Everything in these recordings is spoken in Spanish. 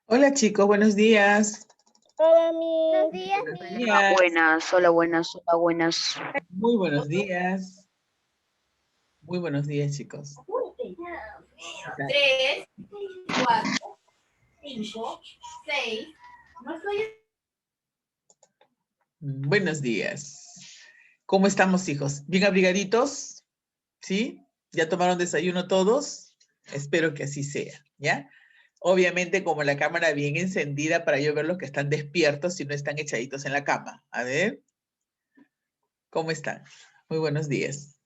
Hola chicos, buenos días. Hola, mi. Buenos días, Buenos mi. días. Buenas, hola, buenas, hola, buenas. Muy buenos días. Muy buenos días, chicos. 3, 4, 5, 6. No estoy. Buenos días. ¿Cómo estamos, hijos? ¿Bien abrigaditos? ¿Sí? ¿Ya tomaron desayuno todos? Espero que así sea, ¿ya? Obviamente, como la cámara bien encendida para yo ver los que están despiertos y no están echaditos en la cama. A ver, ¿cómo están? Muy buenos días.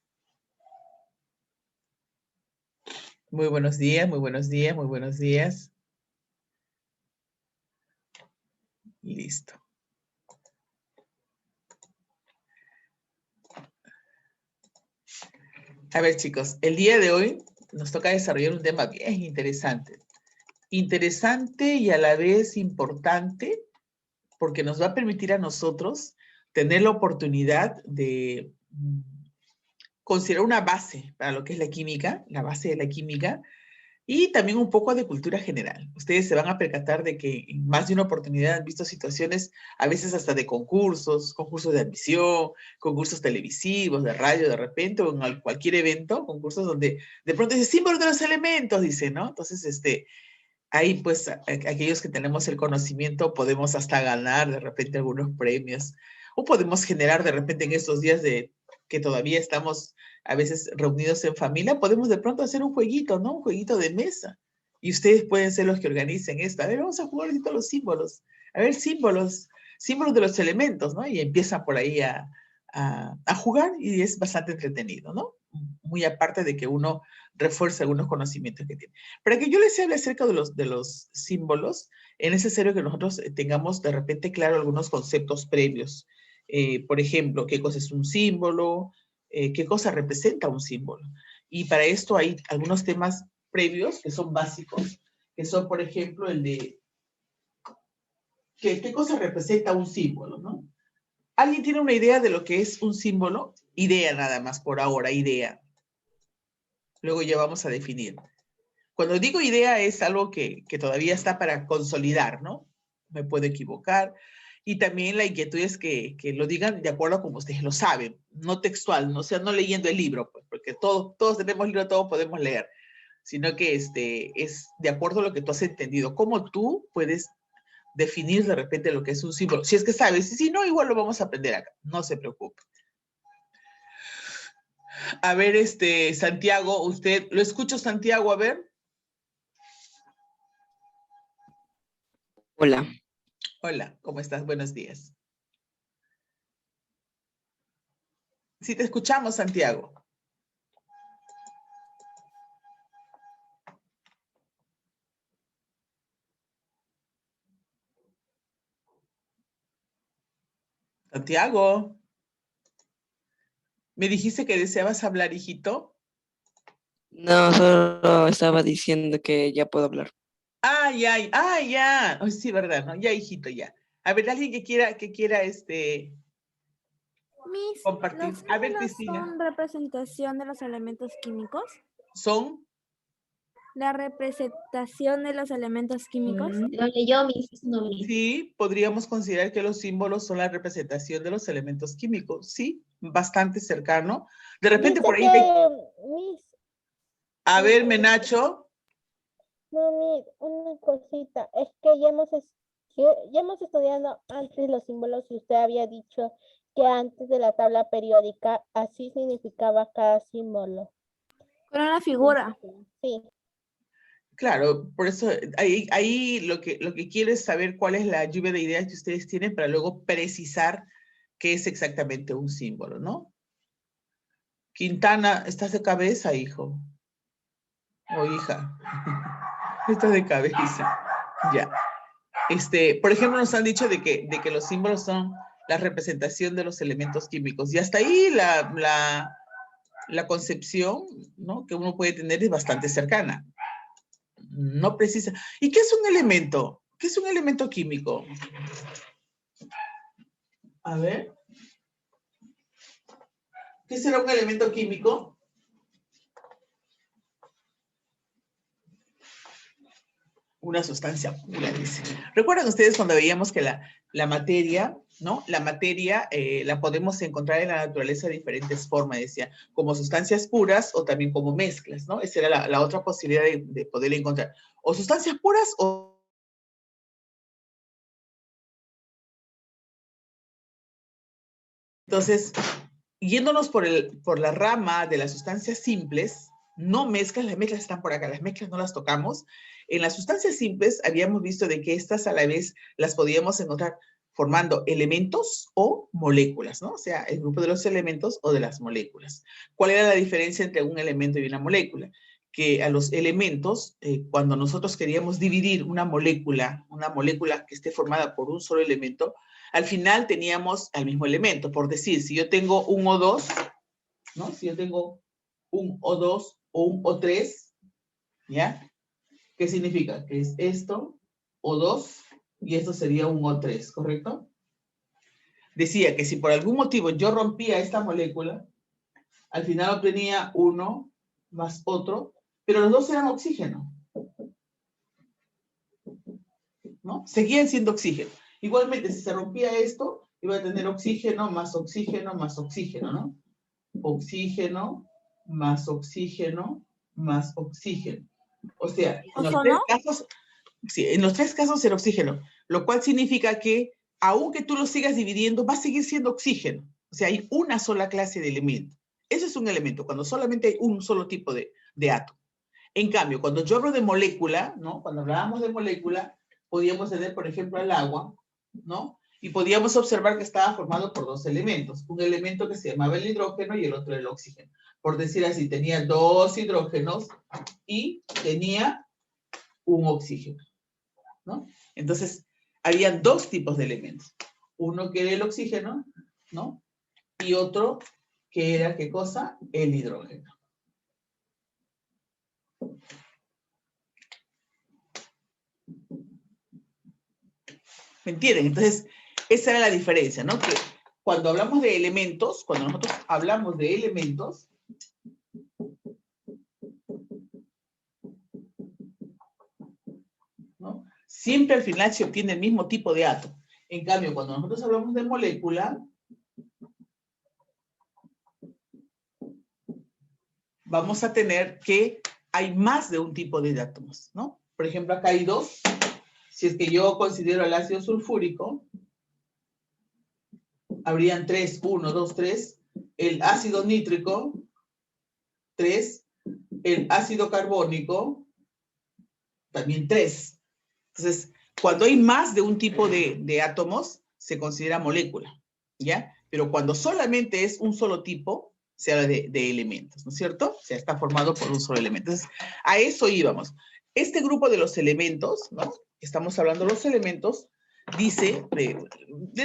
Muy buenos días, muy buenos días, muy buenos días. Listo. A ver, chicos, el día de hoy nos toca desarrollar un tema bien interesante. Interesante y a la vez importante porque nos va a permitir a nosotros tener la oportunidad de considerar una base para lo que es la química, la base de la química, y también un poco de cultura general. Ustedes se van a percatar de que en más de una oportunidad han visto situaciones, a veces hasta de concursos, concursos de admisión, concursos televisivos, de radio de repente, o en cualquier evento, concursos donde de pronto dice símbolo de los elementos, dice, ¿no? Entonces, ahí pues aquellos que tenemos el conocimiento podemos hasta ganar de repente algunos premios, o podemos generar de repente en estos días de que todavía estamos a veces reunidos en familia, podemos de pronto hacer un jueguito, ¿no? Un jueguito de mesa. Y ustedes pueden ser los que organicen esto. A ver, vamos a jugar ahorita los símbolos. A ver, símbolos, símbolos de los elementos, ¿no? Y empiezan por ahí a jugar y es bastante entretenido, ¿no? Muy aparte de que uno refuerce algunos conocimientos que tiene. Para que yo les hable acerca de los símbolos, es necesario que nosotros tengamos de repente claro algunos conceptos previos. Por ejemplo, qué cosa es un símbolo, qué cosa representa un símbolo. Y para esto hay algunos temas previos que son básicos, que son, por ejemplo, el de qué cosa representa un símbolo, ¿no? ¿Alguien tiene una idea de lo que es un símbolo? Idea nada más por ahora, idea. Luego ya vamos a definir. Cuando digo idea es algo que todavía está para consolidar, ¿no? Me puedo equivocar. Y también la inquietud es que lo digan de acuerdo a como ustedes lo saben, no textual, no, o sea, no leyendo el libro, pues, porque todos tenemos libro, todos podemos leer, sino que es de acuerdo a lo que tú has entendido, cómo tú puedes definir de repente lo que es un símbolo. Si es que sabes, y si no, igual lo vamos a aprender acá, no se preocupe. A ver, Santiago, usted, ¿lo escucho, Santiago? A ver. Hola. Hola, ¿cómo estás? Buenos días. Sí, te escuchamos, Santiago. Santiago, ¿me dijiste que deseabas hablar, hijito? No, solo estaba diciendo que ya puedo hablar. Ay, ay, ay, ya. Ay, sí, verdad, ¿no? Ya, hijito, ya. A ver, alguien que quiera, Mis, compartir. ¿los A ver, símbolos Cristina. son representación de los elementos químicos? ¿Son? ¿La representación de los elementos químicos? Lo leyó mis nombre. Sí, podríamos considerar que los símbolos son la representación de los elementos químicos. Sí, bastante cercano. De repente Dice por ahí que, mis, A ver, Menacho. no, mis, una cosita, es que ya hemos estudiado antes los símbolos y usted había dicho que antes de la tabla periódica así significaba cada símbolo. Con una figura. Sí. Claro, por eso ahí lo que quiero es saber cuál es la lluvia de ideas que ustedes tienen para luego precisar qué es exactamente un símbolo, ¿no? Quintana, ¿estás de cabeza, hijo? O hija. Estás de cabeza. Ya. Por ejemplo, nos han dicho de que los símbolos son la representación de los elementos químicos. Y hasta ahí la concepción, ¿no?, que uno puede tener es bastante cercana. No precisa. ¿Y qué es un elemento? ¿Qué es un elemento químico? A ver. ¿Qué será un elemento químico? Una sustancia pura, dice. ¿Recuerdan ustedes cuando veíamos que la materia, ¿no? La materia la podemos encontrar en la naturaleza de diferentes formas, decía, como sustancias puras o también como mezclas, ¿no? Esa era la otra posibilidad de poder encontrar. O sustancias puras o... Entonces, yéndonos por la rama de las sustancias simples, no mezclas, las mezclas están por acá, las mezclas no las tocamos. En las sustancias simples habíamos visto de que estas a la vez las podíamos encontrar formando elementos o moléculas, ¿no? O sea, el grupo de los elementos o de las moléculas. ¿Cuál era la diferencia entre un elemento y una molécula? Que a los elementos, cuando nosotros queríamos dividir una molécula que esté formada por un solo elemento, al final teníamos al mismo elemento. Por decir, si yo tengo un O2, ¿no? Si yo tengo un O2 o un O3, ¿ya? ¿Qué significa? Que es esto, O2, y esto sería un O3, ¿correcto? Decía que si por algún motivo yo rompía esta molécula, al final obtenía uno más otro, pero los dos eran oxígeno, ¿no? Seguían siendo oxígeno. Igualmente, si se rompía esto, iba a tener oxígeno más oxígeno más oxígeno, ¿no? Oxígeno más oxígeno más oxígeno. O sea, en los tres casos, sí, en los tres casos era oxígeno, lo cual significa que aunque tú lo sigas dividiendo, va a seguir siendo oxígeno. O sea, hay una sola clase de elemento. Eso es un elemento, cuando solamente hay un solo tipo de átomo. En cambio, cuando yo hablo de molécula, ¿no? Cuando hablábamos de molécula, podíamos tener, por ejemplo, el agua, ¿no? Y podíamos observar que estaba formado por dos elementos. Un elemento que se llamaba el hidrógeno y el otro el oxígeno. Por decir así, tenía dos hidrógenos y tenía un oxígeno, ¿no? Entonces, había dos tipos de elementos. Uno que era el oxígeno, ¿no? Y otro que era, ¿qué cosa? El hidrógeno. ¿Me entienden? Entonces, esa era la diferencia, ¿no? Que cuando hablamos de elementos, cuando nosotros hablamos de elementos, ¿no? Siempre al final se obtiene el mismo tipo de átomo. En cambio, cuando nosotros hablamos de molécula, vamos a tener que hay más de un tipo de átomos, ¿no? Por ejemplo, acá hay dos. Si es que yo considero el ácido sulfúrico, habrían tres, 1, 2, 3. El ácido nítrico, 3. El ácido carbónico, también 3. Entonces, cuando hay más de un tipo de átomos, se considera molécula, ¿ya? Pero cuando solamente es un solo tipo, se habla de elementos, ¿no es cierto? O sea, está formado por un solo elemento. Entonces, a eso íbamos. Este grupo de los elementos, ¿no? Estamos hablando de los elementos, dice, ¿de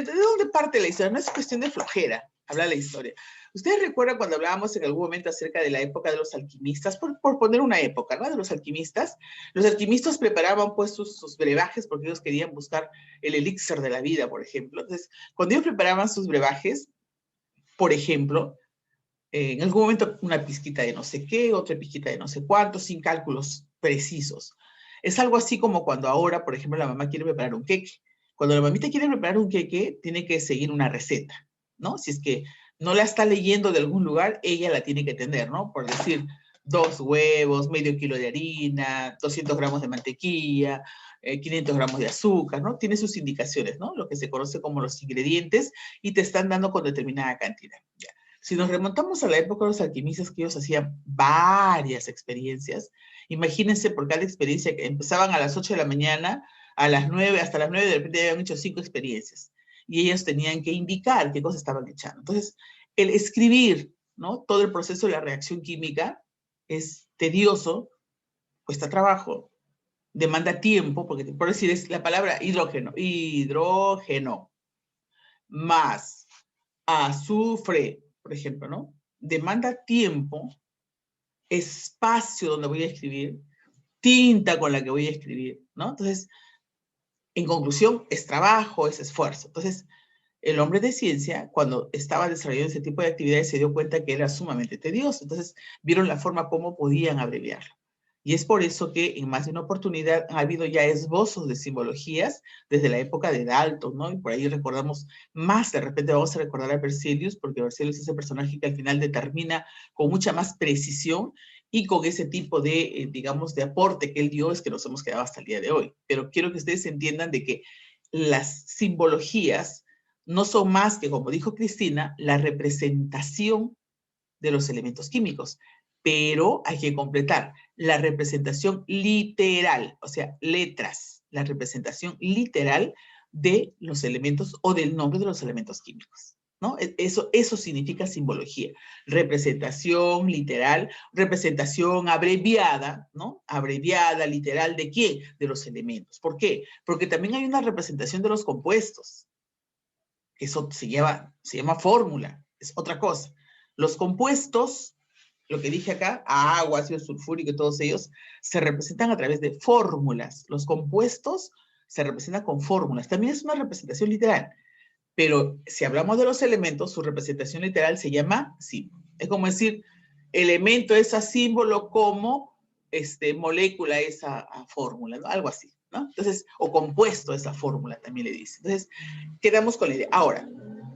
dónde parte la historia? No es cuestión de flojera, habla la historia. ¿Ustedes recuerdan cuando hablábamos en algún momento acerca de la época de los alquimistas? Por poner una época, ¿no? De los alquimistas preparaban pues sus brebajes porque ellos querían buscar el elixir de la vida, por ejemplo. Entonces, cuando ellos preparaban sus brebajes, por ejemplo, en algún momento una pizquita de no sé qué, otra pizquita de no sé cuánto, sin cálculos precisos. Es algo así como cuando ahora, por ejemplo, la mamá quiere preparar un queque. Cuando la mamita quiere preparar un queque, tiene que seguir una receta, ¿no? Si es que no la está leyendo de algún lugar, ella la tiene que tener, ¿no? Por decir, 2 huevos, medio kilo de harina, 200 gramos de mantequilla, 500 gramos de azúcar, ¿no? Tiene sus indicaciones, ¿no? Lo que se conoce como los ingredientes y te están dando con determinada cantidad. Ya. Si nos remontamos a la época de los alquimistas, que ellos hacían varias experiencias, imagínense por cada experiencia que empezaban a las 8 de la mañana, a las 9, hasta las 9 de repente habían hecho 5 experiencias. Y ellos tenían que indicar qué cosas estaban echando. Entonces, el escribir, ¿no? Todo el proceso de la reacción química es tedioso, cuesta trabajo, demanda tiempo, porque por decir es la palabra hidrógeno, más azufre, por ejemplo, ¿no? Demanda tiempo, espacio donde voy a escribir, tinta con la que voy a escribir, ¿no? Entonces, en conclusión, es trabajo, es esfuerzo. Entonces, el hombre de ciencia, cuando estaba desarrollando ese tipo de actividades, se dio cuenta que era sumamente tedioso. Entonces, vieron la forma como podían abreviarlo. Y es por eso que en más de una oportunidad ha habido ya esbozos de simbologías desde la época de Dalton, ¿no? Y por ahí recordamos más, de repente vamos a recordar a Berzelius, porque Berzelius es el personaje que al final determina con mucha más precisión y con ese tipo de, digamos, de aporte que él dio es que nos hemos quedado hasta el día de hoy. Pero quiero que ustedes entiendan de que las simbologías no son más que, como dijo Cristina, la representación de los elementos químicos, pero hay que completar la representación literal, o sea, letras, la representación literal de los elementos o del nombre de los elementos químicos, ¿no? Eso significa simbología, representación literal, representación abreviada, ¿no? Abreviada, literal, ¿de quién? De los elementos. ¿Por qué? Porque también hay una representación de los compuestos, que eso se llama fórmula, es otra cosa. Los compuestos, lo que dije acá, agua, ácido sulfúrico y todos ellos, se representan a través de fórmulas. Los compuestos se representan con fórmulas. También es una representación literal. Pero si hablamos de los elementos, su representación literal se llama símbolo. Es como decir, elemento es a símbolo como molécula es a fórmula, ¿no? Algo así, ¿no? Entonces, o compuesto es a fórmula, también le dice. Entonces, quedamos con la idea. Ahora,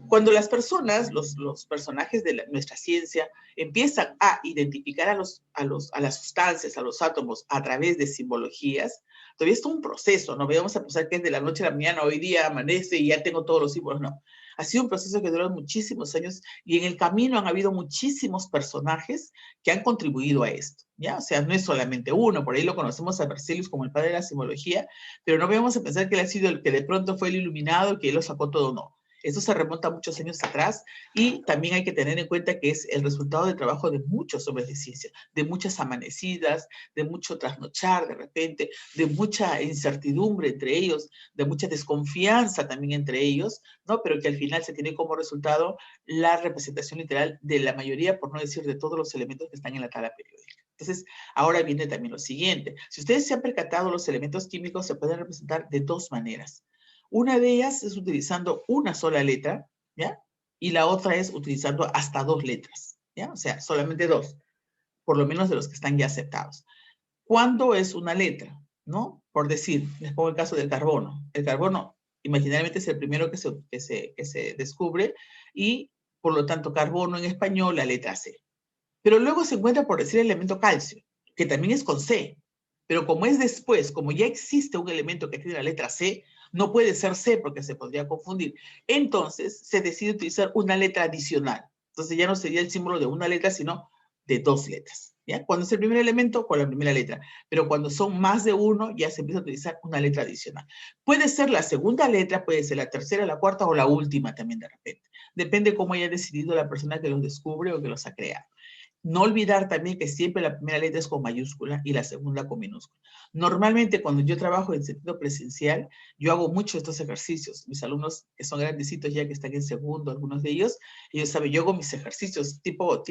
cuando las personas, los personajes de nuestra ciencia, empiezan a identificar a las sustancias, a los átomos, a través de simbologías, todavía es un proceso, no vamos a pensar que es de la noche a la mañana, hoy día amanece y ya tengo todos los símbolos, no. Ha sido un proceso que duró muchísimos años y en el camino han habido muchísimos personajes que han contribuido a esto, ¿ya? O sea, no es solamente uno, por ahí lo conocemos a Berzelius como el padre de la simbología, pero no vamos a pensar que él ha sido el que de pronto fue el iluminado, que él lo sacó todo, no. Esto se remonta a muchos años atrás y también hay que tener en cuenta que es el resultado del trabajo de muchos hombres de ciencia, de muchas amanecidas, de mucho trasnochar de repente, de mucha incertidumbre entre ellos, de mucha desconfianza también entre ellos, ¿no? Pero que al final se tiene como resultado la representación literal de la mayoría, por no decir de todos los elementos que están en la tabla periódica. Entonces, ahora viene también lo siguiente. Si ustedes se han percatado, los elementos químicos se pueden representar de dos maneras. Una de ellas es utilizando una sola letra, ¿ya? Y la otra es utilizando hasta dos letras, ¿ya? O sea, solamente dos, por lo menos de los que están ya aceptados. ¿Cuándo es una letra? ¿No? Por decir, les pongo el caso del carbono. El carbono, imaginariamente, es el primero que se descubre y, por lo tanto, carbono en español, la letra C. Pero luego se encuentra, por decir, el elemento calcio, que también es con C. Pero como es después, como ya existe un elemento que tiene la letra C, no puede ser C porque se podría confundir. Entonces, se decide utilizar una letra adicional. Entonces, ya no sería el símbolo de una letra, sino de dos letras. ¿Ya? Cuando es el primer elemento, con la primera letra. Pero cuando son más de uno, ya se empieza a utilizar una letra adicional. Puede ser la segunda letra, puede ser la tercera, la cuarta o la última también de repente. Depende cómo haya decidido la persona que los descubre o que los ha creado. No olvidar también que siempre la primera letra es con mayúscula y la segunda con minúscula. Normalmente cuando yo trabajo en sentido presencial, yo hago mucho estos ejercicios. Mis alumnos que son grandecitos ya que están en segundo, algunos de ellos saben, yo hago mis ejercicios tipo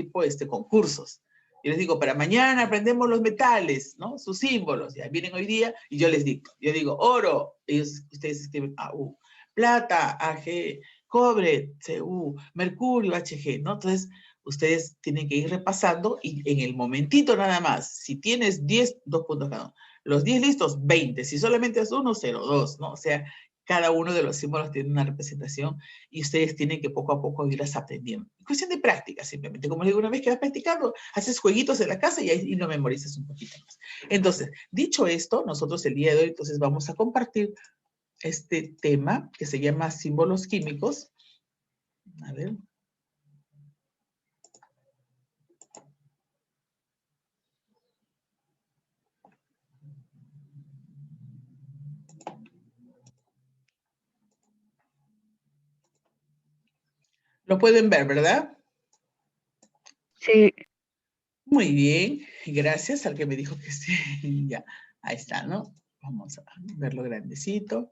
concursos. Yo les digo, para mañana aprendemos los metales, ¿no? Sus símbolos. Ya vienen hoy día y yo les dicto. Yo digo, oro, ustedes escriben AU. Plata, AG. Cobre, CU. Mercurio, HG, ¿no? Entonces, ustedes tienen que ir repasando y en el momentito nada más, si tienes 10, 2 puntos cada uno. Los 10 listos, 20. Si solamente es 1, 0, 2, ¿no? O sea, cada uno de los símbolos tiene una representación y ustedes tienen que poco a poco irlas aprendiendo. Es cuestión de práctica, simplemente. Como les digo, una vez que vas practicando, haces jueguitos en la casa y lo memorizas un poquito más. Entonces, dicho esto, nosotros el día de hoy, entonces, vamos a compartir este tema que se llama símbolos químicos. A ver. Lo pueden ver, ¿verdad? Sí. Muy bien, gracias al que me dijo que sí. Ya, ahí está, ¿no? Vamos a verlo grandecito.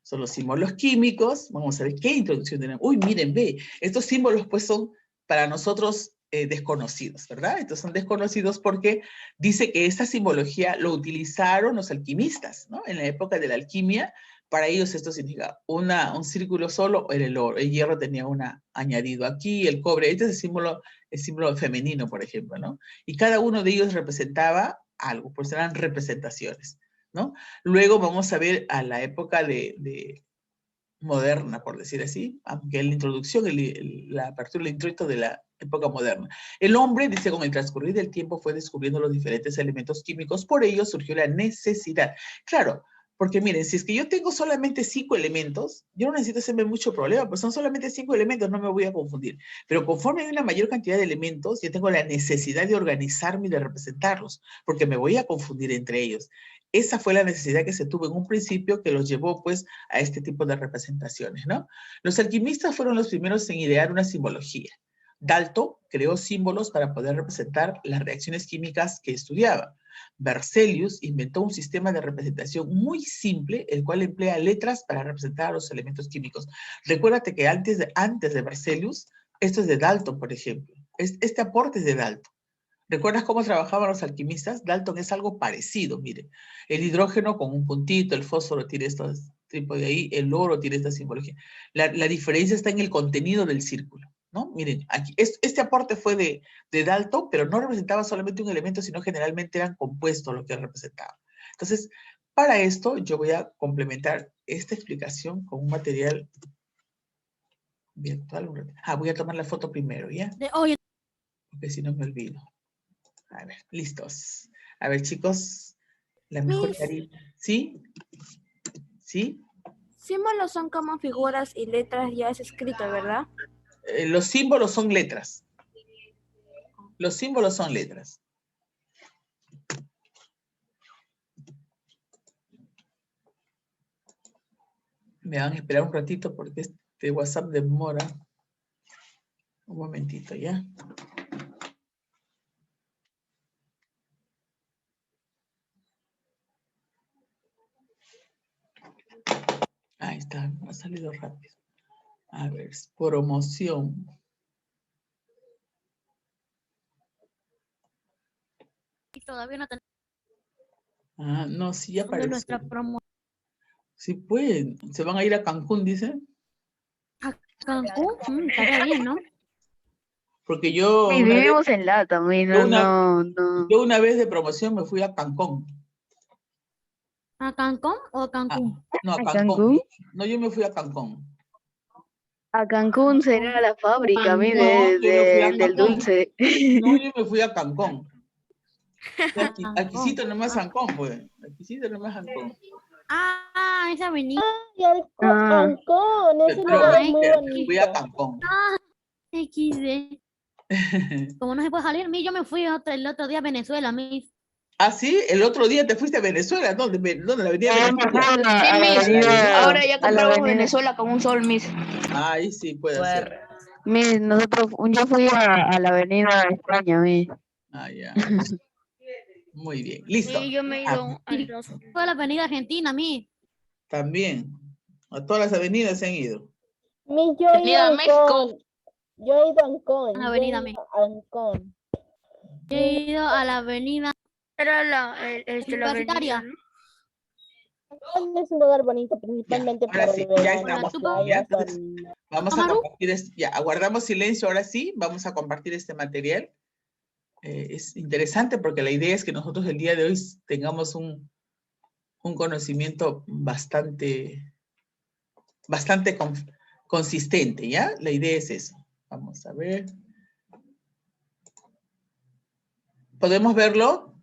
Son los símbolos químicos. Vamos a ver qué introducción tenemos. Uy, miren, ve, estos símbolos pues son para nosotros desconocidos, ¿verdad? Entonces son desconocidos porque dice que esta simbología lo utilizaron los alquimistas, ¿no? En la época de la alquimia, para ellos esto significa un círculo solo era el oro, el hierro tenía una añadido aquí, el cobre, este es el símbolo femenino, por ejemplo, ¿no? Y cada uno de ellos representaba algo, pues eran representaciones, ¿no? Luego vamos a ver a la época de moderna, por decir así, aunque es la introducción, la apertura, el introito de la época moderna. El hombre, dice, con el transcurrir del tiempo fue descubriendo los diferentes elementos químicos, por ello surgió la necesidad. Claro, porque miren, si es que yo tengo solamente 5 elementos, yo no necesito hacerme mucho problema, pues son solamente 5 elementos, no me voy a confundir. Pero conforme hay una mayor cantidad de elementos, yo tengo la necesidad de organizarme y de representarlos, porque me voy a confundir entre ellos. Esa fue la necesidad que se tuvo en un principio que los llevó pues a este tipo de representaciones, ¿no? Los alquimistas fueron los primeros en idear una simbología. Dalton creó símbolos para poder representar las reacciones químicas que estudiaba. Berzelius inventó un sistema de representación muy simple, el cual emplea letras para representar a los elementos químicos. Recuérdate que antes de Berzelius, esto es de Dalton, por ejemplo. Este aporte es de Dalton. ¿Recuerdas cómo trabajaban los alquimistas? Dalton es algo parecido, mire. El hidrógeno con un puntito, el fósforo tiene estos tipo de ahí, el oro tiene esta simbología. La diferencia está en el contenido del círculo, ¿no? Miren, aquí, este aporte fue de Dalton, pero no representaba solamente un elemento, sino generalmente eran compuestos lo que representaba. Entonces, para esto yo voy a complementar esta explicación con un material virtual. Voy a tomar la foto primero, ¿ya? Porque si no me olvido. A ver, listos. A ver, chicos, la mejor Karina. ¿Sí? ¿Sí? Símbolos son como figuras y letras ya es escrito, ¿verdad? Los símbolos son letras. Los símbolos son letras. Me van a esperar un ratito porque este WhatsApp demora. Un momentito, ¿ya? Ahí está, ha salido rápido. A ver, promoción. Y todavía no tenemos No, sí, ya apareció. nuestra promoción. Sí, pueden. ¿Se van a ir a Cancún, dice? ¿A Cancún? Estaría bien, ¿no? Porque yo... Sí, vivimos en Lata, no. Yo una vez de promoción me fui a Cancún. ¿A Cancún o a Cancún? No, a ¿A Cancún. Cancún? No, yo me fui a Cancún. A Cancún será la fábrica, No, yo me fui a del Cancún. dulce. No, yo me fui a Cancún. Aquisito nomás Cancún. Cancún, pues. Aquisito nomás Cancún. Esa avenida. Y Ancón, ese Pero lugar es muy me fui a bonito. Cancún. XD. Como no se puede salir, yo me fui el otro día a Venezuela, Miss. ¿Ah, sí? El otro día te fuiste a Venezuela. ¿Dónde la venía Sí, Venezuela? Miss. Ahora ya compramos avenida. Venezuela con un sol, Miss. Ahí sí puede ser. Miss, yo fui a la avenida España, Miss. Ya. Muy bien. Listo. Sí, yo me he ido a los... Fue a la avenida Argentina, Miss. También. A todas las avenidas se han ido. Yo he ido a Ancón. Yo he ido a Ancón. A la avenida Miss. Ancón. Yo he ido a la avenida Era la Universitaria. avenida, ¿no? Ancón es un lugar bonito, principalmente ahora por sí, el ya verano, estamos. las ¿Tú? playas Ya, entonces, son... vamos a compartir, ya, aguardamos silencio, ahora sí, vamos a compartir este material. Es interesante porque la idea es que nosotros el día de hoy tengamos un conocimiento bastante consistente, ¿ya? La idea es eso. Vamos a ver. ¿Podemos verlo?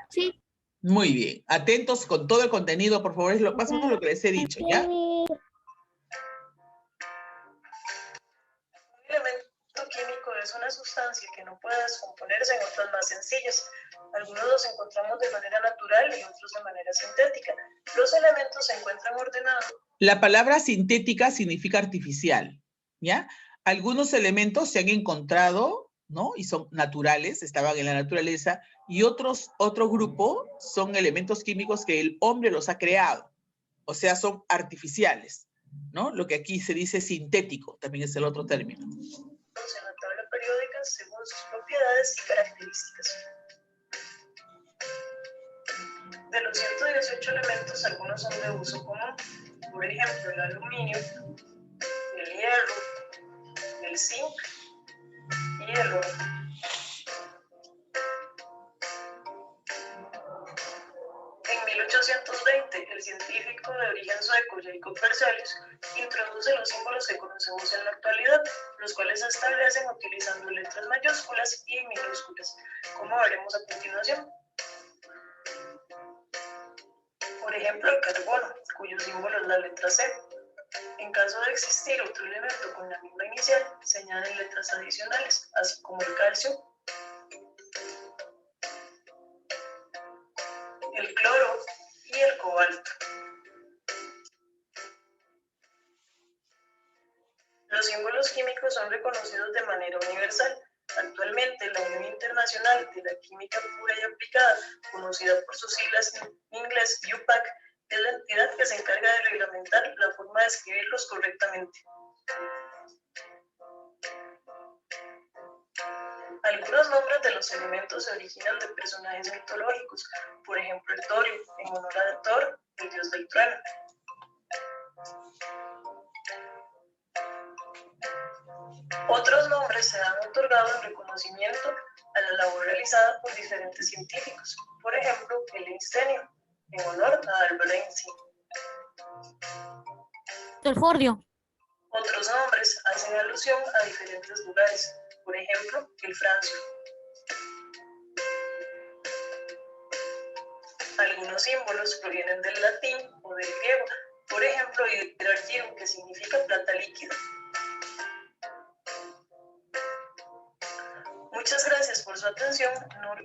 Sí. Muy bien. Atentos con todo el contenido, por favor, es más o menos lo que les he dicho, ¿ya? Un elemento químico es una sustancia que no puede descomponerse en otros más sencillos. Algunos los encontramos de manera natural y otros de manera sintética. Los elementos se encuentran ordenados. La palabra sintética significa artificial, ¿ya? Algunos elementos se han encontrado, ¿no? Y son naturales, estaban en la naturaleza, y otro grupo son elementos químicos que el hombre los ha creado, o sea, son artificiales, ¿no? Lo que aquí se dice sintético, también es el otro término. En la tabla periódica según sus propiedades y características. De los 118 elementos, algunos son de uso común. Por ejemplo, el aluminio, el hierro, el zinc y el oro. 1820, el científico de origen sueco Jacob Berzelius introduce los símbolos que conocemos en la actualidad, los cuales se establecen utilizando letras mayúsculas y minúsculas, como veremos a continuación. Por ejemplo, el carbono, cuyo símbolo es la letra C. En caso de existir otro elemento con la misma inicial, se añaden letras adicionales, así como el calcio, el cloro y el cobalto. Los símbolos químicos son reconocidos de manera universal. Actualmente, la Unión Internacional de la Química Pura y Aplicada, conocida por sus siglas en inglés UPAC, es la entidad que se encarga de reglamentar la forma de escribirlos correctamente. Algunos nombres de los elementos se originan de personajes mitológicos, por ejemplo el torio, en honor a Thor, el dios del trueno. Otros nombres se han otorgado en reconocimiento a la labor realizada por diferentes científicos, por ejemplo el einsteinio, en honor a Albert Einstein. El fordio. Otros nombres hacen alusión a diferentes lugares, por ejemplo, el Francio. Algunos símbolos provienen del latín o del griego, por ejemplo, hidrargium, que significa plata líquida. Muchas gracias por su atención, Nur.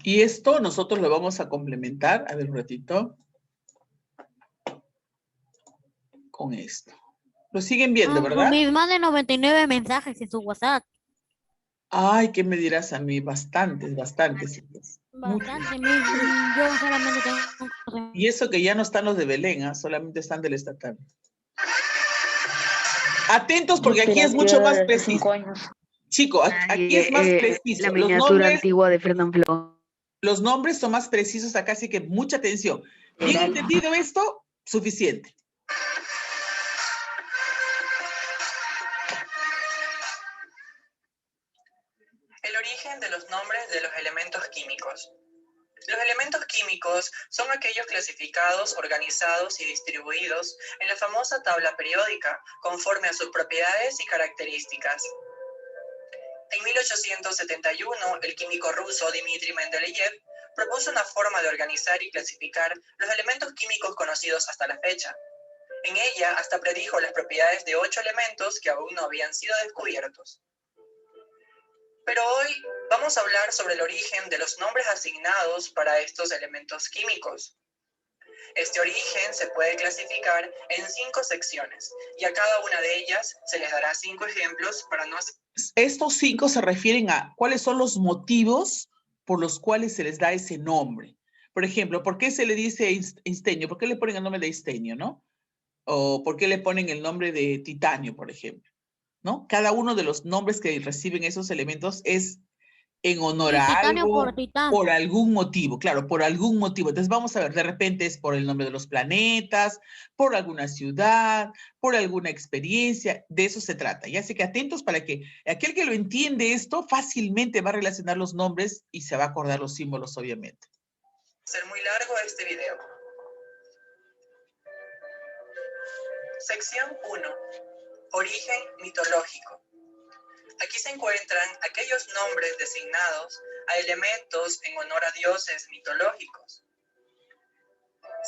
Y esto nosotros lo vamos a complementar, a ver un ratito, con esto. Lo siguen viendo, ¿verdad? Me manden 99 mensajes en su WhatsApp. Ay, ¿qué me dirás a mí? Bastantes. Bastante. Yo solamente tengo... Y eso que ya no están los de Belén, ¿ah? Solamente están del estatal. Atentos porque aquí es mucho más preciso. Chicos, aquí es más preciso. La miniatura antigua de Fernanfloo. Los nombres son más precisos acá, así que mucha atención. ¿Bien entendido esto? Suficiente. El origen de los nombres de los elementos químicos. Los elementos químicos son aquellos clasificados, organizados y distribuidos en la famosa tabla periódica, conforme a sus propiedades y características. En 1871, el químico ruso Dmitri Mendeleev propuso una forma de organizar y clasificar los elementos químicos conocidos hasta la fecha. En ella hasta predijo las propiedades de 8 elementos que aún no habían sido descubiertos. Pero hoy vamos a hablar sobre el origen de los nombres asignados para estos elementos químicos. Este origen se puede clasificar en 5 secciones y a cada una de ellas se les dará 5 ejemplos para no hacer... Estos 5 se refieren a cuáles son los motivos por los cuales se les da ese nombre. Por ejemplo, ¿por qué se le dice einsteinio? ¿Por qué le ponen el nombre de einsteinio, no? O ¿por qué le ponen el nombre de titanio, por ejemplo? ¿No? Cada uno de los nombres que reciben esos elementos es en honor a algo, por algún motivo, claro, por algún motivo. Entonces vamos a ver, de repente es por el nombre de los planetas, por alguna ciudad, por alguna experiencia, de eso se trata. Y así que atentos para que aquel que lo entiende esto fácilmente va a relacionar los nombres y se va a acordar los símbolos, obviamente. Ser muy largo este video. Sección 1. Origen mitológico. Aquí se encuentran aquellos nombres designados a elementos en honor a dioses mitológicos.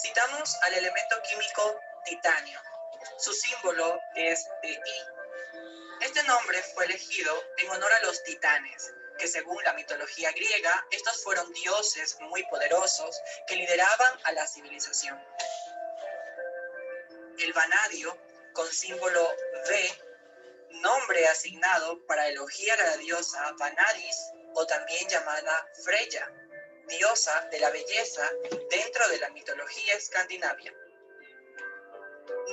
Citamos al elemento químico titanio. Su símbolo es Ti. Este nombre fue elegido en honor a los titanes, que según la mitología griega, estos fueron dioses muy poderosos que lideraban a la civilización. El vanadio, con símbolo V, nombre asignado para elogiar a la diosa Vanadis, o también llamada Freya, diosa de la belleza dentro de la mitología escandinavia.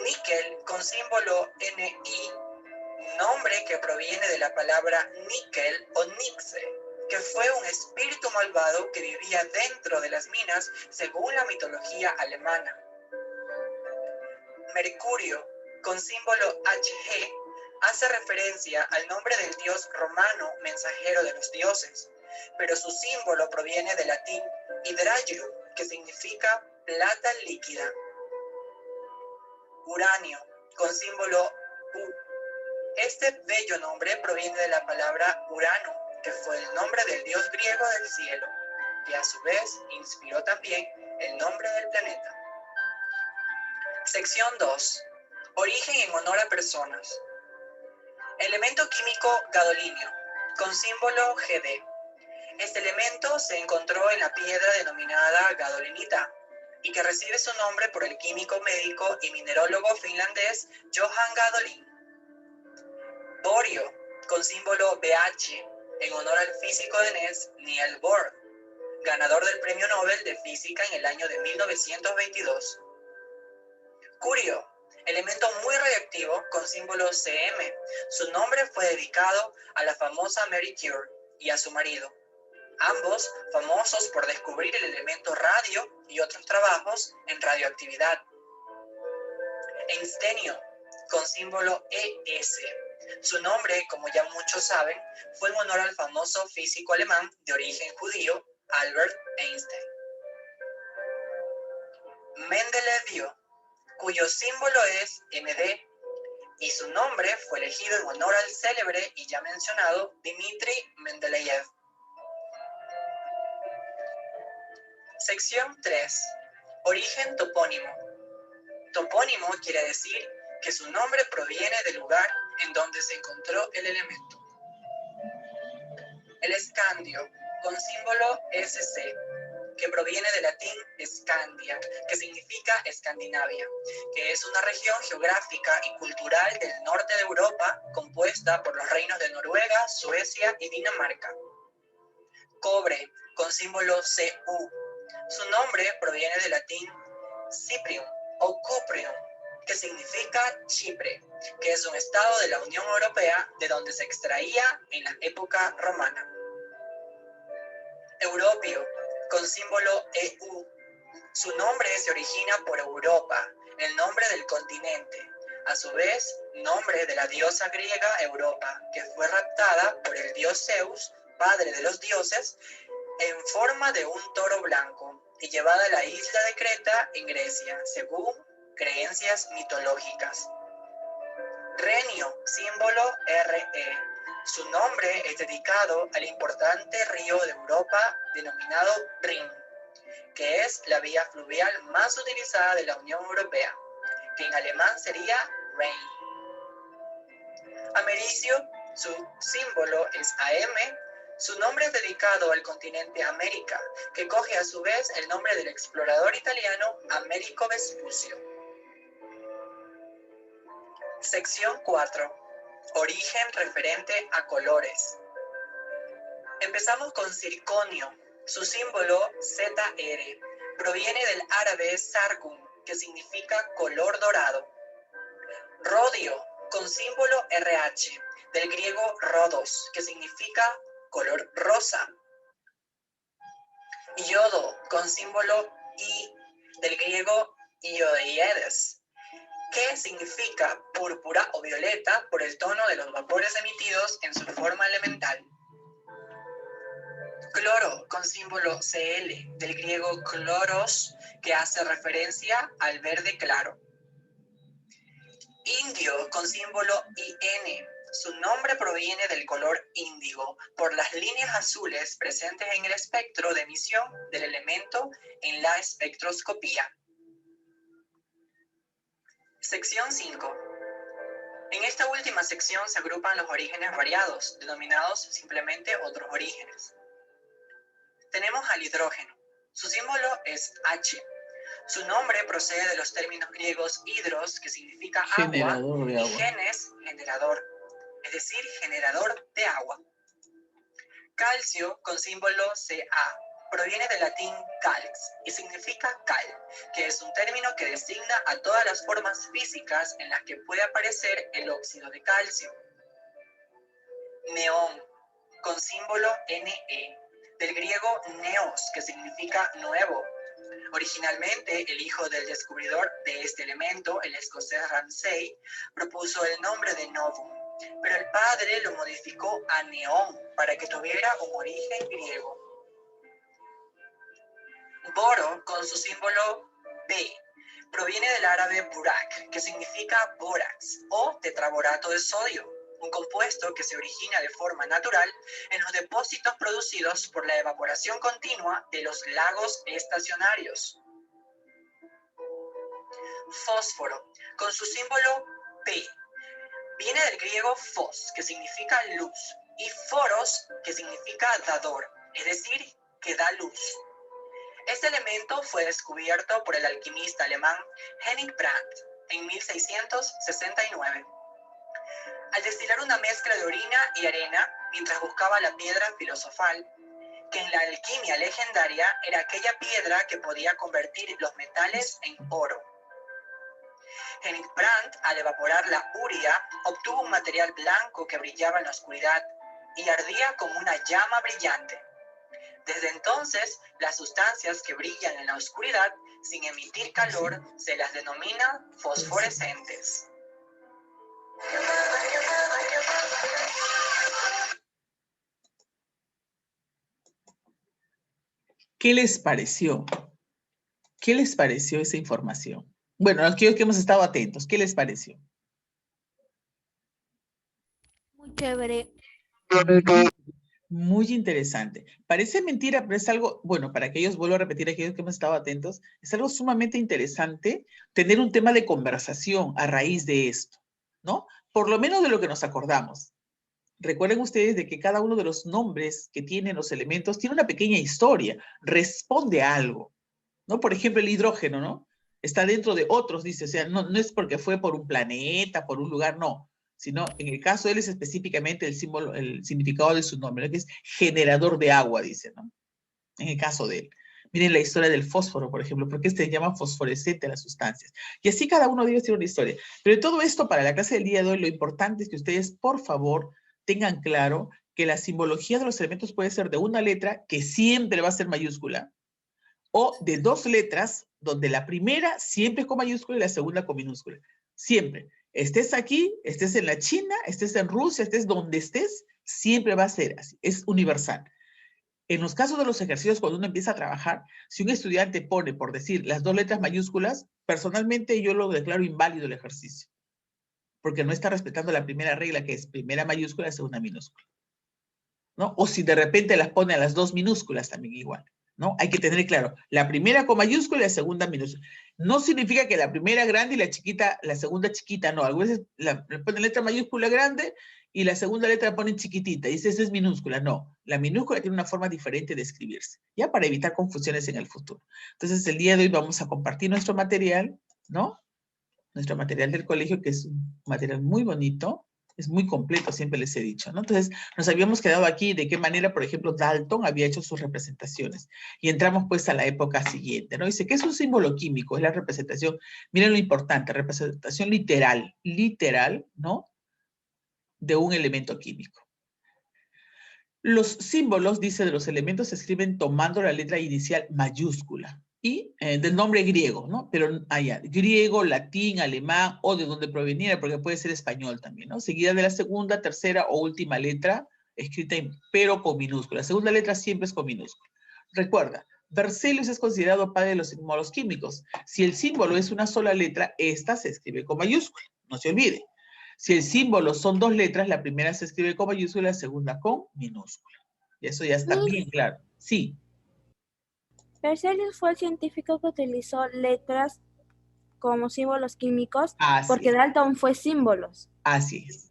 Níquel, con símbolo Ni, nombre que proviene de la palabra níquel o nixe, que fue un espíritu malvado que vivía dentro de las minas según la mitología alemana. Mercurio, con símbolo Hg, hace referencia al nombre del dios romano mensajero de los dioses, pero su símbolo proviene del latín hydrargyrum, que significa plata líquida. Uranio, con símbolo U. Este bello nombre proviene de la palabra Urano, que fue el nombre del dios griego del cielo, que a su vez inspiró también el nombre del planeta. Sección 2. Origen en honor a personas. Elemento químico gadolinio, con símbolo Gd. Este elemento se encontró en la piedra denominada gadolinita y que recibe su nombre por el químico médico y minerólogo finlandés Johan Gadolin. Borio, con símbolo BH, en honor al físico danés Niels Bohr, ganador del Premio Nobel de Física en el año de 1922. Curio, elemento muy radiactivo con símbolo Cm. Su nombre fue dedicado a la famosa Marie Curie y a su marido, ambos famosos por descubrir el elemento radio y otros trabajos en radioactividad. Einsteinio, con símbolo ES. Su nombre, como ya muchos saben, fue en honor al famoso físico alemán de origen judío, Albert Einstein. Mendeleev, cuyo símbolo es MD, y su nombre fue elegido en honor al célebre y ya mencionado Dmitri Mendeleev. Sección 3. Origen topónimo. Topónimo quiere decir que su nombre proviene del lugar en donde se encontró el elemento. El escandio, con símbolo SC, que proviene del latín Scandia, que significa Escandinavia, que es una región geográfica y cultural del norte de Europa compuesta por los reinos de Noruega, Suecia y Dinamarca. Cobre, con símbolo CU. Su nombre proviene del latín Cyprium o Cuprium, que significa Chipre, que es un estado de la Unión Europea de donde se extraía en la época romana. Europio, con símbolo EU. Su nombre se origina por Europa, el nombre del continente, a su vez, nombre de la diosa griega Europa, que fue raptada por el dios Zeus, padre de los dioses, en forma de un toro blanco y llevada a la isla de Creta en Grecia, según creencias mitológicas. Renio, símbolo RE. Su nombre es dedicado al importante río de Europa denominado Rin, que es la vía fluvial más utilizada de la Unión Europea, que en alemán sería Rhein. Americio, su símbolo es AM. Su nombre es dedicado al continente América, que coge a su vez el nombre del explorador italiano Americo Vespucio. Sección 4. Origen referente a colores. Empezamos con circonio. Su símbolo ZR proviene del árabe sargun, que significa color dorado. Rodio, con símbolo RH, del griego rhodos, que significa color rosa. Iodo, con símbolo I, del griego iodeiedes, que significa púrpura o violeta por el tono de los vapores emitidos en su forma elemental. Cloro, con símbolo Cl, del griego chloros, que hace referencia al verde claro. Indio, con símbolo IN. Su nombre proviene del color índigo por las líneas azules presentes en el espectro de emisión del elemento en la espectroscopía. Sección 5. En esta última sección se agrupan los orígenes variados, denominados simplemente otros orígenes. Tenemos al hidrógeno. Su símbolo es H. Su nombre procede de los términos griegos hidros, que significa agua, y genes, generador, es decir, generador de agua. Calcio, con símbolo Ca, proviene del latín calx y significa cal, que es un término que designa a todas las formas físicas en las que puede aparecer el óxido de calcio. Neón, con símbolo Ne, del griego neos, que significa nuevo. Originalmente, el hijo del descubridor de este elemento, el escocés Ramsay, propuso el nombre de novum, pero el padre lo modificó a neón para que tuviera un origen griego. Boro, con su símbolo B, proviene del árabe burak, que significa bórax o tetraborato de sodio, un compuesto que se origina de forma natural en los depósitos producidos por la evaporación continua de los lagos estacionarios. Fósforo, con su símbolo P, viene del griego phos, que significa luz, y foros, que significa dador, es decir, que da luz. Este elemento fue descubierto por el alquimista alemán Henning Brandt en 1669. Al destilar una mezcla de orina y arena mientras buscaba la piedra filosofal, que en la alquimia legendaria era aquella piedra que podía convertir los metales en oro. Henning Brandt, al evaporar la urea, obtuvo un material blanco que brillaba en la oscuridad y ardía como una llama brillante. Desde entonces, las sustancias que brillan en la oscuridad sin emitir calor se las denomina fosforescentes. ¿Qué les pareció? ¿Qué les pareció esa información? Bueno, los que hemos estado atentos, ¿qué les pareció? Muy chévere. Muy interesante. Parece mentira, pero es algo, bueno, para aquellos, vuelvo a repetir, aquellos que hemos estado atentos, es algo sumamente interesante tener un tema de conversación a raíz de esto, ¿no? Por lo menos de lo que nos acordamos. Recuerden ustedes de que cada uno de los nombres que tienen los elementos tiene una pequeña historia, responde a algo, ¿no? Por ejemplo, el hidrógeno, ¿no? Está dentro de otros, dice, o sea, no es porque fue por un planeta, por un lugar, no, sino en el caso de él es específicamente el símbolo, el significado de su nombre, ¿no? Que es generador de agua, dice, ¿no? En el caso de él. Miren la historia del fósforo, por ejemplo, porque se llama fosforescente a las sustancias. Y así cada uno debe tener una historia. Pero de todo esto, para la clase del día de hoy, lo importante es que ustedes, por favor, tengan claro que la simbología de los elementos puede ser de una letra, que siempre va a ser mayúscula, o de dos letras, donde la primera siempre es con mayúscula y la segunda con minúscula. Siempre. Estés aquí, estés en la China, estés en Rusia, estés donde estés, siempre va a ser así. Es universal. En los casos de los ejercicios, cuando uno empieza a trabajar, si un estudiante pone, por decir, las dos letras mayúsculas, personalmente yo lo declaro inválido el ejercicio, porque no está respetando la primera regla, que es primera mayúscula, segunda minúscula, ¿no? O si de repente las pone a las dos minúsculas, también igual, ¿no? Hay que tener claro, la primera con mayúscula y la segunda minúscula. No significa que la primera grande y la chiquita, la segunda chiquita, no. Algunas veces le ponen letra mayúscula grande y la segunda letra la ponen chiquitita, y esa es minúscula. No, la minúscula tiene una forma diferente de escribirse, ya para evitar confusiones en el futuro. Entonces, el día de hoy vamos a compartir nuestro material, ¿no? Nuestro material del colegio, que es un material muy bonito, es muy completo, siempre les he dicho, ¿no? Entonces, nos habíamos quedado aquí de qué manera, por ejemplo, Dalton había hecho sus representaciones. Y entramos pues a la época siguiente, ¿no? Dice, ¿qué es un símbolo químico? Es la representación, miren lo importante, representación literal, ¿no? De un elemento químico. Los símbolos, dice, de los elementos se escriben tomando la letra inicial mayúscula y del nombre griego, ¿no? Pero allá, griego, latín, alemán o de donde proveniera, porque puede ser español también, ¿no? Seguida de la segunda, tercera o última letra escrita pero con minúscula. La segunda letra siempre es con minúscula. Recuerda, Berzelius es considerado padre de los símbolos químicos. Si el símbolo es una sola letra, esta se escribe con mayúscula, no se olvide. Si el símbolo son dos letras, la primera se escribe con mayúscula, la segunda con minúscula. Y eso ya está bien claro. Sí. Berzelius fue el científico que utilizó letras como símbolos químicos, porque es. Dalton fue símbolos. Así es.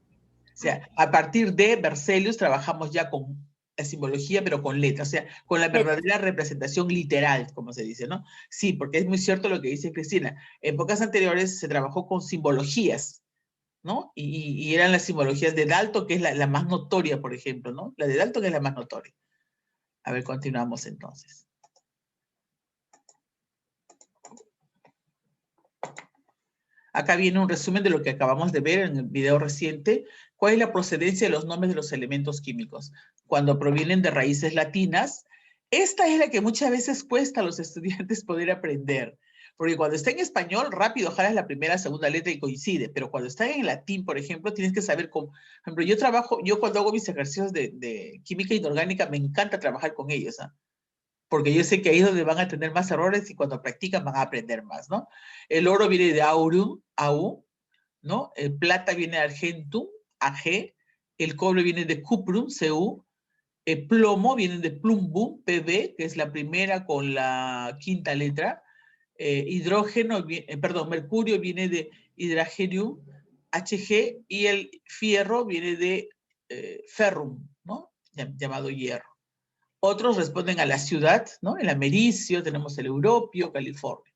O sea, a partir de Berzelius trabajamos ya con la simbología, pero con letras, o sea, con la verdadera representación literal, como se dice, ¿no? Sí, porque es muy cierto lo que dice Cristina. En épocas anteriores se trabajó con simbologías, ¿no? Y eran las simbologías de Dalton, que es la más notoria, por ejemplo, ¿no? La de Dalton es la más notoria. A ver, continuamos entonces. Acá viene un resumen de lo que acabamos de ver en el video reciente. ¿Cuál es la procedencia de los nombres de los elementos químicos? Cuando provienen de raíces latinas, esta es la que muchas veces cuesta a los estudiantes poder aprender, Porque cuando está en español, rápido jalas la primera, segunda letra y coincide. Pero cuando está en latín, por ejemplo, tienes que saber cómo. Por ejemplo, yo cuando hago mis ejercicios de química inorgánica, me encanta trabajar con ellos, ¿ah? Porque yo sé que ahí es donde van a tener más errores y cuando practican van a aprender más, ¿no? El oro viene de aurum, au, ¿no? El plata viene de argentum, ag. El cobre viene de cuprum, cu. El plomo viene de plumbum, pb, que es la primera con la quinta letra. Mercurio viene de hydrangenium, hg, y el fierro viene de ferrum, ¿no? Llamado hierro. Otros responden a la ciudad, ¿no? El americio, tenemos el europio, California.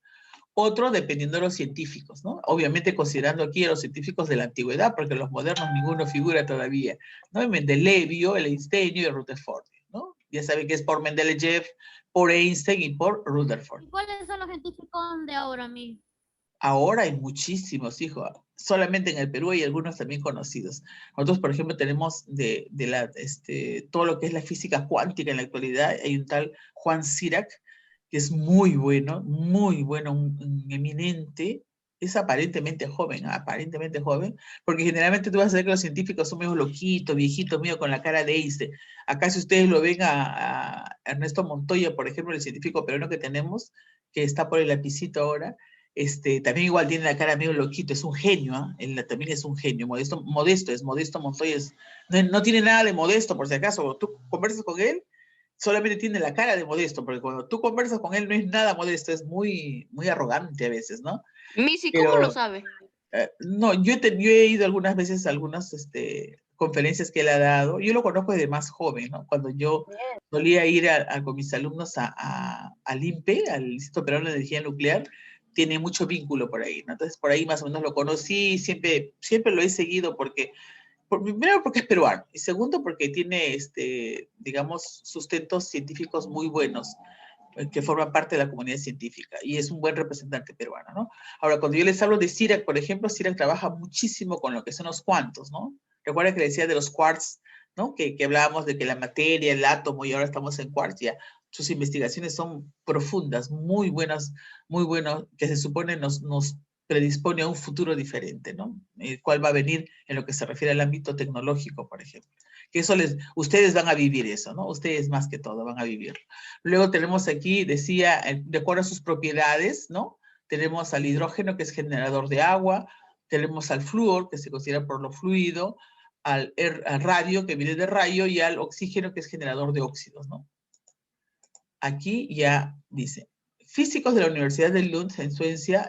Otro dependiendo de los científicos, ¿no? Obviamente considerando aquí a los científicos de la antigüedad, porque los modernos ninguno figura todavía, ¿no? El Mendelevio, el Einstein y el Rutherford, ¿no? Ya saben que es por Mendeleev, por Einstein y por Rutherford. ¿Y cuáles son los científicos de ahora, mi? Ahora hay muchísimos, hijo. Solamente en el Perú hay algunos también conocidos. Nosotros, por ejemplo, tenemos todo lo que es la física cuántica en la actualidad. Hay un tal Juan Dirac, que es muy bueno, un eminente. Es aparentemente joven, porque generalmente tú vas a ver que los científicos son medio loquitos, viejitos, medio con la cara de Einstein. Acá si ustedes lo ven a Ernesto Montoya, por ejemplo, el científico peruano que tenemos, que está por el lapicito ahora, también igual tiene la cara medio loquito, es un genio, ¿eh? También es un genio, Modesto Montoya, no tiene nada de modesto, por si acaso, tú conversas con él, solamente tiene la cara de modesto, porque cuando tú conversas con él no es nada modesto, es muy, muy arrogante a veces, ¿no? Missy, ¿cómo lo sabe? No, yo he ido algunas veces a algunas conferencias que él ha dado. Yo lo conozco desde más joven, ¿no? Cuando yo solía ir con mis alumnos al INPE, al Instituto Peruano de Energía Nuclear, tiene mucho vínculo por ahí, ¿no? Entonces por ahí más o menos lo conocí, siempre lo he seguido primero porque es peruano, y segundo porque tiene, digamos, sustentos científicos muy buenos, que forman parte de la comunidad científica, y es un buen representante peruano, ¿no? Ahora, cuando yo les hablo de Dirac, por ejemplo, Dirac trabaja muchísimo con lo que son los cuantos, ¿no? Recuerda que le decía de los quarks, ¿no? Que hablábamos de que la materia, el átomo, y ahora estamos en quarks, ya. Sus investigaciones son profundas, muy buenas, que se supone nos predispone a un futuro diferente, ¿no? El cual va a venir en lo que se refiere al ámbito tecnológico, por ejemplo. Que eso ustedes van a vivir eso, ¿no? Ustedes más que todo van a vivirlo. Luego tenemos aquí, decía, de acuerdo a sus propiedades, ¿no? Tenemos al hidrógeno, que es generador de agua, tenemos al flúor, que se considera por lo fluido, al radio, que viene de rayo, y al oxígeno, que es generador de óxidos, ¿no? Aquí ya dice, físicos de la Universidad de Lund en Suecia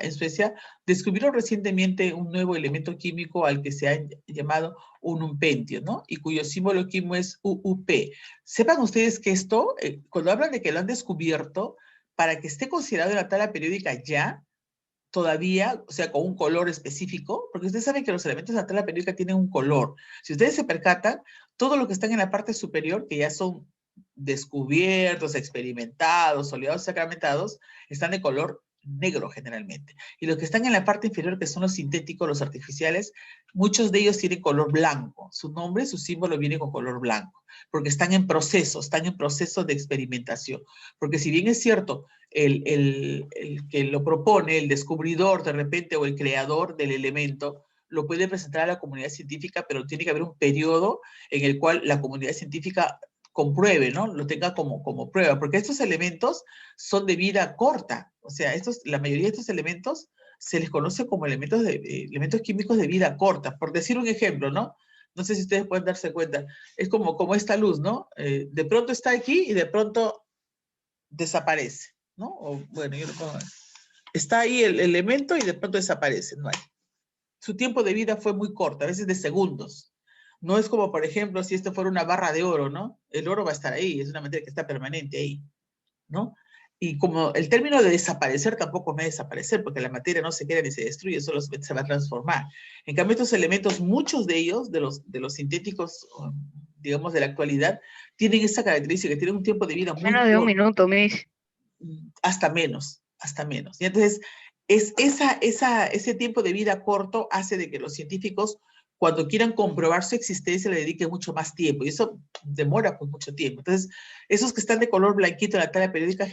descubrieron recientemente un nuevo elemento químico al que se ha llamado unupentio, ¿no? Y cuyo símbolo químico es UUP. Sepan ustedes que esto, cuando hablan de que lo han descubierto, para que esté considerado en la tabla periódica ya, todavía, o sea, con un color específico, porque ustedes saben que los elementos de la tabla periódica tienen un color. Si ustedes se percatan, todo lo que están en la parte superior, que ya son descubiertos, experimentados, soleados, sacramentados, están de color negro generalmente. Y los que están en la parte inferior, que son los sintéticos, los artificiales, muchos de ellos tienen color blanco. Su nombre, su símbolo viene con color blanco, porque están en proceso de experimentación. Porque si bien es cierto, el que lo propone, el descubridor de repente, o el creador del elemento, lo puede presentar a la comunidad científica, pero tiene que haber un periodo en el cual la comunidad científica compruebe, ¿no? Lo tenga como prueba, porque estos elementos son de vida corta. O sea, la mayoría de estos elementos se les conoce como elementos químicos de vida corta. Por decir un ejemplo, ¿no? No sé si ustedes pueden darse cuenta. Es como esta luz, ¿no? De pronto está aquí y de pronto desaparece, ¿no? O, bueno, yo lo pongo. Está ahí el elemento y de pronto desaparece, no hay. Su tiempo de vida fue muy corto, a veces de segundos. No es como, por ejemplo, si esto fuera una barra de oro, ¿no? El oro va a estar ahí, es una materia que está permanente ahí, ¿no? Y como el término de desaparecer tampoco me desaparecer, porque la materia no se queda ni se destruye, solo se va a transformar. En cambio, estos elementos, muchos de ellos, de los sintéticos, digamos, de la actualidad, tienen esa característica, tienen un tiempo de vida muy Menos de un minuto, Miss. hasta menos. Y entonces, ese tiempo de vida corto hace de que los científicos, cuando quieran comprobar su existencia, le dediquen mucho más tiempo, y eso demora pues mucho tiempo. Entonces, esos que están de color blanquito en la tabla periódica